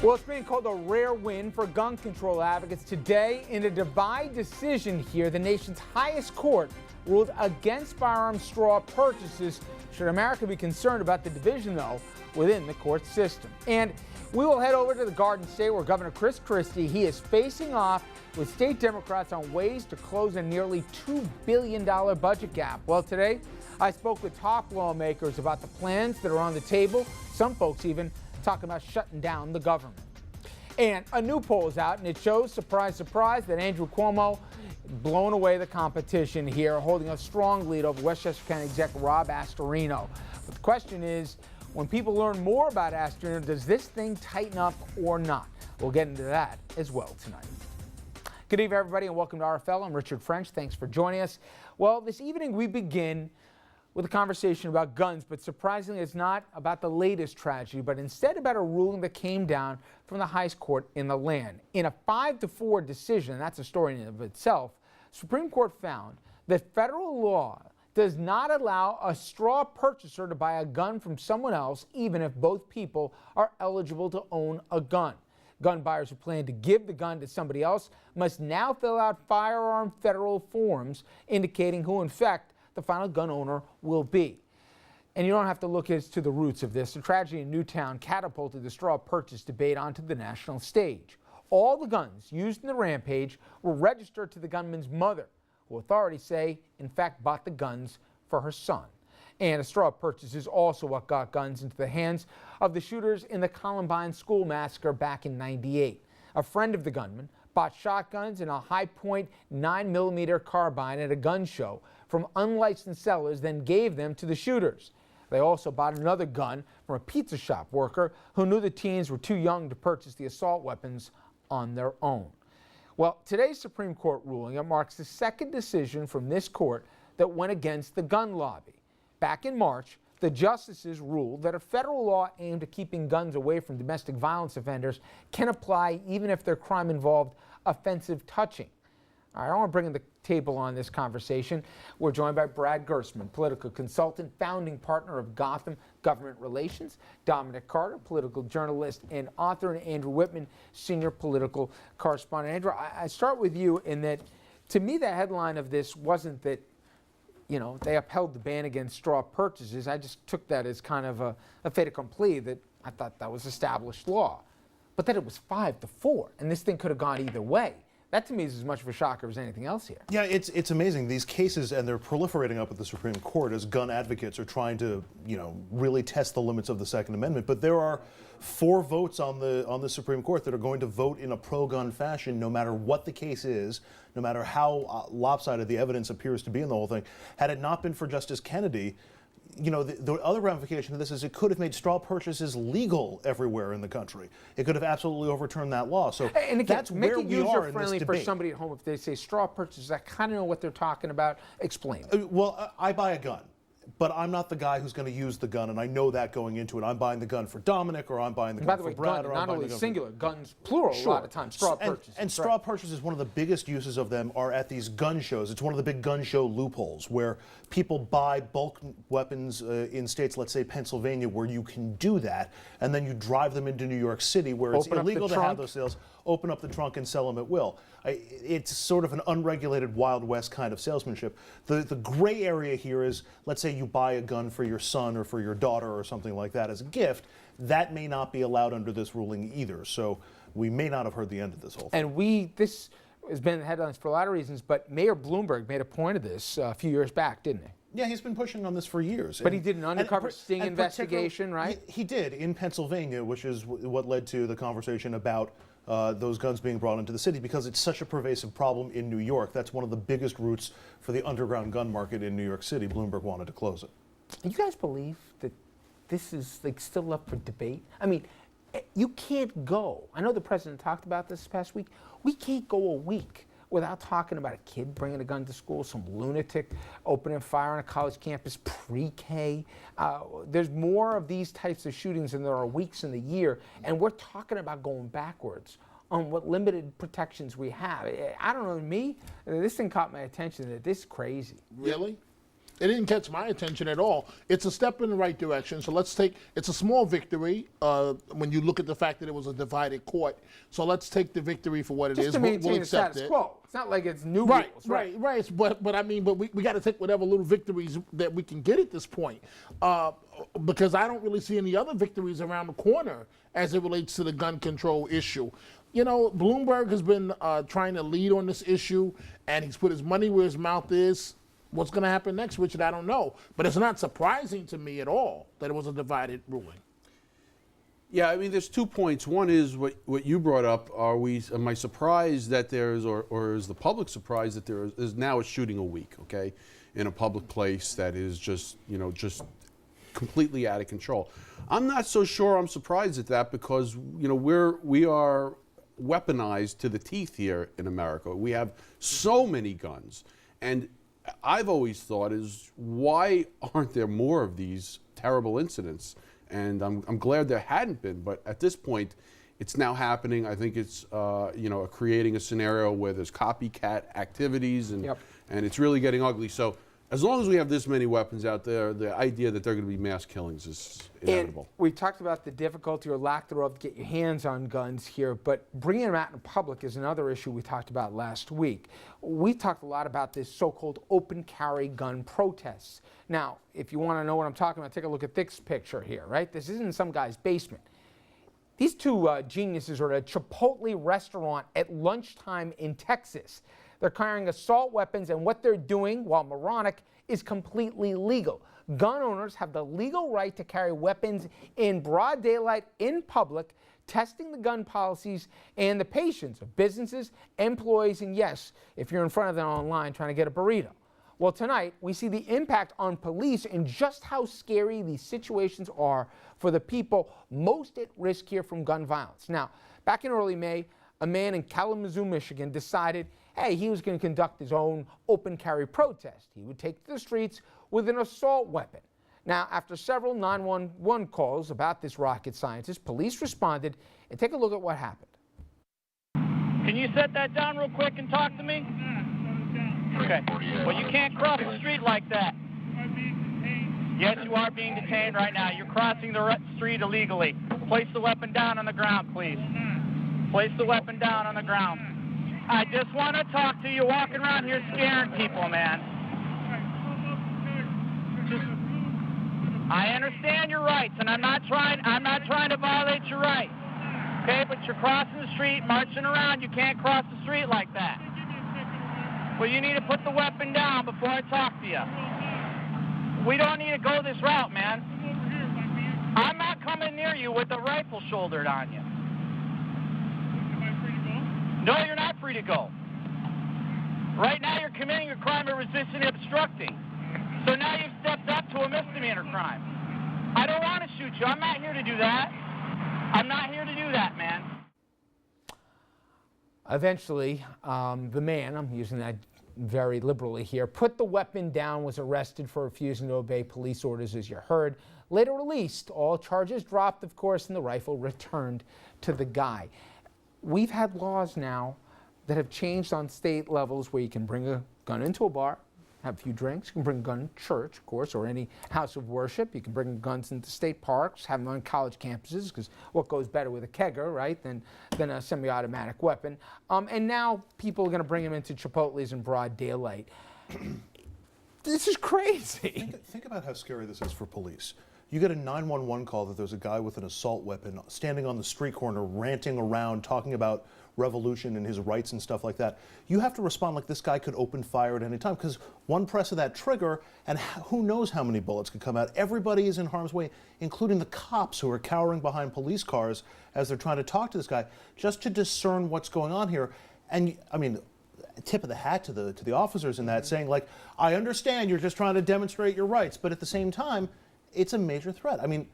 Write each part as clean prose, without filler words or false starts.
Well, it's being called a rare win for gun control advocates today. In a divide decision here, the nation's highest court ruled against firearm straw purchases. Should America be concerned about the division, though, within the court system? And we will head over to the Garden State, where Governor Chris Christie, he is facing off with state Democrats on ways to close a nearly $2 billion budget gap. Well, today I spoke with top lawmakers about the plans that are on the table. Some folks even talking about shutting down the government. And a new poll is out, and it shows, surprise, surprise, that Andrew Cuomo blowing away the competition here, holding a strong lead over Westchester County Exec Rob Astorino. But the question is, when people learn more about Astorino, does this thing tighten up or not? We'll get into that as well tonight. Good evening, everybody, and welcome to RFL. I'm Richard French. Thanks for joining us. Well, this evening we begin with a conversation about guns, but surprisingly it's not about the latest tragedy, but instead about a ruling that came down from the highest court in the land. In a 5-4 decision, and that's a story in and of itself, Supreme Court found that federal law does not allow a straw purchaser to buy a gun from someone else, even if both people are eligible to own a gun. Gun buyers who plan to give the gun to somebody else must now fill out firearm federal forms indicating who, in fact, the final gun owner will be. And you don't have to look as to the roots of this. The tragedy in Newtown catapulted the straw purchase debate onto the national stage. All the guns used in the rampage were registered to the gunman's mother, who authorities say, in fact, bought the guns for her son. And a straw purchase is also what got guns into the hands of the shooters in the Columbine school massacre back in '98. A friend of the gunman bought shotguns and a high-point 9mm carbine at a gun show from unlicensed sellers, then gave them to the shooters. They also bought another gun from a pizza shop worker who knew the teens were too young to purchase the assault weapons on their own. Well, today's Supreme Court ruling, it marks the second decision from this court that went against the gun lobby. Back in March, the justices ruled that a federal law aimed at keeping guns away from domestic violence offenders can apply even if their crime involved offensive touching. All right, I want to bring in the table on this conversation. We're joined by Brad Gersman, political consultant, founding partner of Gotham Government Relations, Dominic Carter, political journalist and author, and Andrew Whitman, senior political correspondent. Andrew, I start with you in that, to me, the headline of this wasn't that, you know, they upheld the ban against straw purchases. I just took that as kind of a fait accompli, that I thought that was established law. But that it was 5-4, and this thing could have gone either way. That, to me, is as much of a shocker as anything else here. Yeah, it's amazing. These cases, and they're proliferating up at the Supreme Court as gun advocates are trying to, really test the limits of the Second Amendment. But there are 4 votes on the Supreme Court that are going to vote in a pro-gun fashion, no matter what the case is, no matter how lopsided the evidence appears to be in the whole thing. Had it not been for Justice Kennedy, the other ramification of this is it could have made straw purchases legal everywhere in the country. It could have absolutely overturned that law. So and again, that's where we are in this debate. Make it user-friendly for somebody at home. If they say straw purchases, I kind of know what they're talking about. Explain. I buy a gun, but I'm not the guy who's going to use the gun, and I know that going into it. I'm buying the gun for Dominic, or I'm buying the gun for Brad, or I'm not buying only the gun singular, guns plural a lot of times, straw purchases. And straw purchases, one of the biggest uses of them are at these gun shows. It's one of the big gun show loopholes where people buy bulk weapons in states, let's say Pennsylvania, where you can do that, and then you drive them into New York City where it's illegal to have those sales, open up the trunk and sell them at will. It's sort of an unregulated Wild West kind of salesmanship. The gray area here is, let's say you buy a gun for your son or for your daughter or something like that as a gift. That may not be allowed under this ruling either. So we may not have heard the end of this whole thing. And this has been in the headlines for a lot of reasons, but Mayor Bloomberg made a point of this a few years back, didn't he? Yeah, he's been pushing on this for years. But he did an undercover sting investigation, right? He did in Pennsylvania, which is what led to the conversation about those guns being brought into the city, because it's such a pervasive problem in New York. That's one of the biggest routes for the underground gun market in New York City. Bloomberg wanted to close it. You guys believe that this is still up for debate? I mean, you can't go. I know the president talked about this past week. We can't go a week without talking about a kid bringing a gun to school, some lunatic opening fire on a college campus, pre-K. There's more of these types of shootings than there are weeks in the year, and we're talking about going backwards on what limited protections we have. I don't know, this thing caught my attention that this is crazy. Really? It didn't catch my attention at all. It's a step in the right direction. So it's a small victory when you look at the fact that it was a divided court. So let's take the victory for what it is. Just to maintain we'll the accept status it. quo. It's not like it's new Right, rules. right. But we got to take whatever little victories that we can get at this point. Because I don't really see any other victories around the corner as it relates to the gun control issue. You know, Bloomberg has been trying to lead on this issue, and he's put his money where his mouth is. What's going to happen next, Richard, I don't know. But it's not surprising to me at all that it was a divided ruling. Yeah, I mean, there's 2 points. One is what you brought up. Am I surprised that there's, or is the public surprised that there is now a shooting a week, okay, in a public place that is just completely out of control? I'm not so sure I'm surprised at that because, we are weaponized to the teeth here in America. We have so many guns. And I've always thought is, why aren't there more of these terrible incidents? And I'm glad there hadn't been, but at this point, it's now happening. I think it's creating a scenario where there's copycat activities, and it's really getting ugly. So as long as we have this many weapons out there, the idea that they're going to be mass killings is inevitable. And we talked about the difficulty or lack thereof to get your hands on guns here, but bringing them out in public is another issue we talked about last week. We talked a lot about this so-called open carry gun protests. Now, if you want to know what I'm talking about, take a look at this picture here, right? This isn't some guy's basement. These two geniuses are at a Chipotle restaurant at lunchtime in Texas. They're carrying assault weapons, and what they're doing, while moronic, is completely legal. Gun owners have the legal right to carry weapons in broad daylight in public, testing the gun policies and the patience of businesses, employees, and yes, if you're in front of them online trying to get a burrito. Well, tonight, we see the impact on police and just how scary these situations are for the people most at risk here from gun violence. Now, back in early May, a man in Kalamazoo, Michigan decided, hey, he was going to conduct his own open carry protest. He would take to the streets with an assault weapon. Now, after several 911 calls about this rocket scientist, police responded, and take a look at what happened. Can you set that down real quick and talk to me? Okay. Well, you can't cross the street like that. Yes, you are being detained right now. You're crossing the street illegally. Place the weapon down on the ground, please. Place the weapon down on the ground. I just want to talk to you walking around here scaring people, man. I understand your rights, and I'm not trying to violate your rights. Okay, but you're crossing the street, marching around. You can't cross the street like that. Well, you need to put the weapon down before I talk to you. We don't need to go this route, man. I'm not coming near you with a rifle shouldered on you. No, you're not free to go. Right now, you're committing a crime of resisting and obstructing. So now you've stepped up to a misdemeanor crime. I don't want to shoot you. I'm not here to do that. I'm not here to do that, man. Eventually, the man, I'm using that very liberally here, put the weapon down, was arrested for refusing to obey police orders, as you heard. Later released, all charges dropped, of course, and the rifle returned to the guy. We've had laws now that have changed on state levels where you can bring a gun into a bar, have a few drinks. You can bring a gun to church, of course, or any house of worship. You can bring guns into state parks, have them on college campuses, because what goes better with a kegger, right, than a semi-automatic weapon. And now people are going to bring them into Chipotle's in broad daylight. This is crazy. Think about how scary this is for police. You get a 911 call that there's a guy with an assault weapon standing on the street corner ranting around, talking about revolution and his rights and stuff like that. You have to respond like this guy could open fire at any time, because one press of that trigger and who knows how many bullets could come out. Everybody is in harm's way, including the cops who are cowering behind police cars as they're trying to talk to this guy, just to discern what's going on here. And I mean, tip of the hat to the officers in that, saying like, I understand you're just trying to demonstrate your rights, but at the same time, it's a major threat. I mean,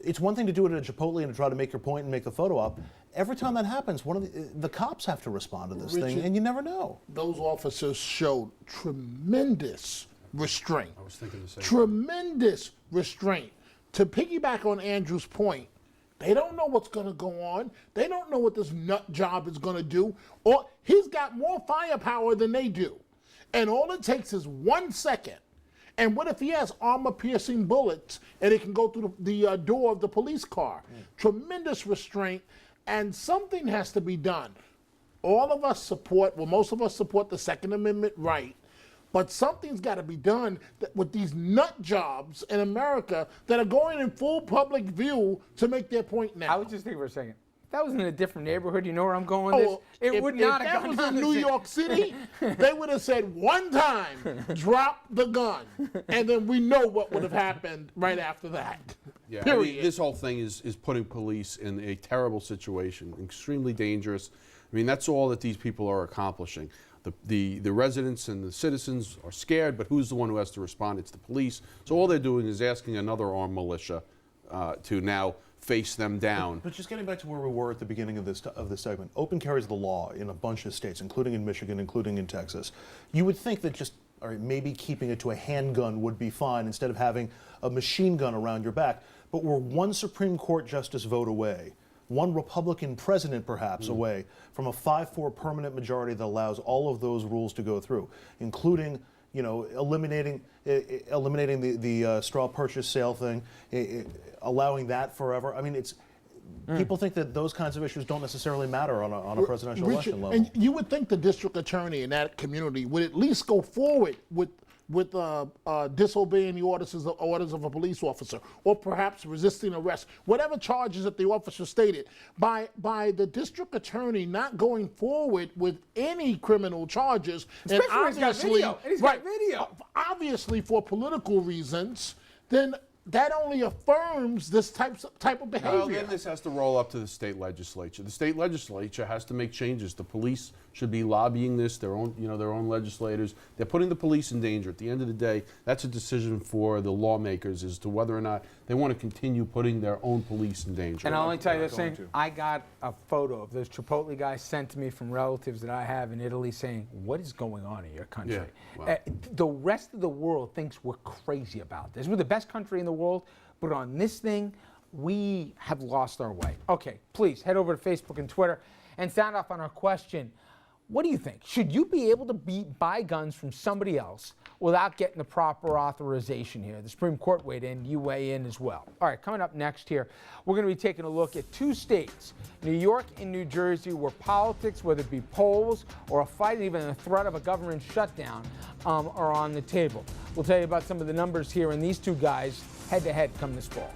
it's one thing to do it at a Chipotle and to try to make your point and make a photo op. Every time that happens, one of the cops have to respond to this thing, and you never know. Those officers showed tremendous restraint. I was thinking the same. Tremendous restraint. To piggyback on Andrew's point, they don't know what's going to go on. They don't know what this nut job is going to do. Or he's got more firepower than they do. And all it takes is 1 second. And what if he has armor-piercing bullets and it can go through the door of the police car? Tremendous restraint, and something has to be done. All of us support, well, most of us support the Second Amendment right, but something's got to be done with these nut jobs in America that are going in full public view to make their point now. I was just thinking for a second. If that was in a different neighborhood, you know where I'm going with this? It would not have gone If that was in on New York City, they would have said one time, drop the gun, and then we know what would have happened right after that. Yeah, I Period. mean, this whole thing is putting police in a terrible situation, extremely dangerous. I mean, that's all that these people are accomplishing. The residents and the citizens are scared, but who's the one who has to respond? It's the police. So all they're doing is asking another armed militia to now face them down. But just getting back to where we were at the beginning of this segment, open carry is the law in a bunch of states, including in Michigan, including in Texas. You would think that just maybe keeping it to a handgun would be fine instead of having a machine gun around your back. But we're one Supreme Court justice vote away, one Republican president perhaps away from a 5-4 permanent majority that allows all of those rules to go through, including, you know, eliminating the straw purchase sale thing, allowing that forever. I mean, it's people think that those kinds of issues don't necessarily matter on a presidential election level. And you would think the district attorney in that community would at least go forward with disobeying the orders of a police officer, or perhaps resisting arrest, whatever charges that the officer stated. By the district attorney not going forward with any criminal charges, Especially when he's got video. And he's got video. Obviously for political reasons, then that only affirms this type of behavior. Well, then this has to roll up to the state legislature. The state legislature has to make changes. The police should be lobbying this, their own legislators. They're putting the police in danger. At the end of the day, that's a decision for the lawmakers as to whether or not they want to continue putting their own police in danger. And I'll only tell you this thing, I got a photo of those Chipotle guys sent to me from relatives that I have in Italy saying, what is going on in your country? Yeah, wow. The rest of the world thinks we're crazy about this. We're the best country in the world, but on this thing, we have lost our way. Okay, please head over to Facebook and Twitter and sound off on our question. What do you think? Should you be able to buy guns from somebody else without getting the proper authorization here? The Supreme Court weighed in, you weigh in as well. All right, coming up next here, we're going to be taking a look at 2 states, New York and New Jersey, where politics, whether it be polls or a fight, even the threat of a government shutdown, are on the table. We'll tell you about some of the numbers here and these 2 guys head-to-head come this fall.